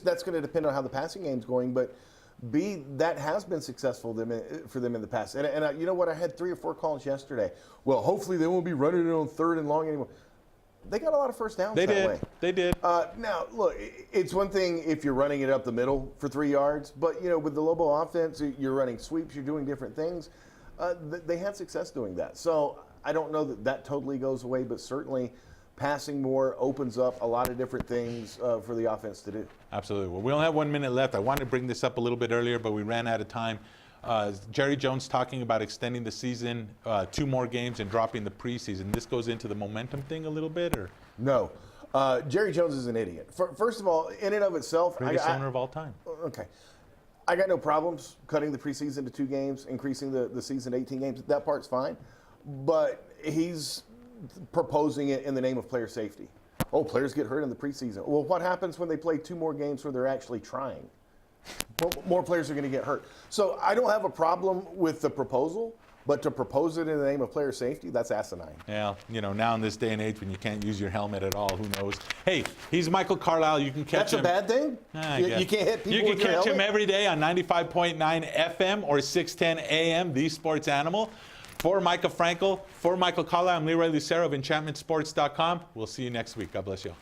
That's going to depend on how the passing game's going, but B, that has been successful for them in the past. And you know what? I had 3 or 4 calls yesterday. Well, hopefully they won't be running it on 3rd and long anymore. They got a lot of first downs that way. They did. Now, look, it's one thing if you're running it up the middle for 3 yards, but, with the Lobo offense, you're running sweeps, you're doing different things. They had success doing that. So I don't know that totally goes away, but certainly passing more opens up a lot of different things for the offense to do. Absolutely. Well, we only have 1 minute left. I wanted to bring this up a little bit earlier, but we ran out of time. Jerry Jones talking about extending the season 2 more games and dropping the preseason. This goes into the momentum thing a little bit, or no? Jerry Jones is an idiot. First of all, in and of itself, greatest owner of all time. Okay, I got no problems cutting the preseason to 2 games, increasing the season to 18 games. That part's fine, but he's proposing it in the name of player safety. Oh, players get hurt in the preseason. Well, what happens when they play 2 more games where they're actually trying? More players are going to get hurt. So I don't have a problem with the proposal, but to propose it in the name of player safety, that's asinine. Yeah, now in this day and age when you can't use your helmet at all, who knows? Hey, he's Michael Carlisle. You can catch him. That's a bad thing? You can't hit people You can with your catch him helmet? every day on 95.9 FM or 610 AM, The Sports Animal. For Micah Frankel, for Michael Carlisle, I'm Leroy Lucero of EnchantmentSports.com. We'll see you next week. God bless you all.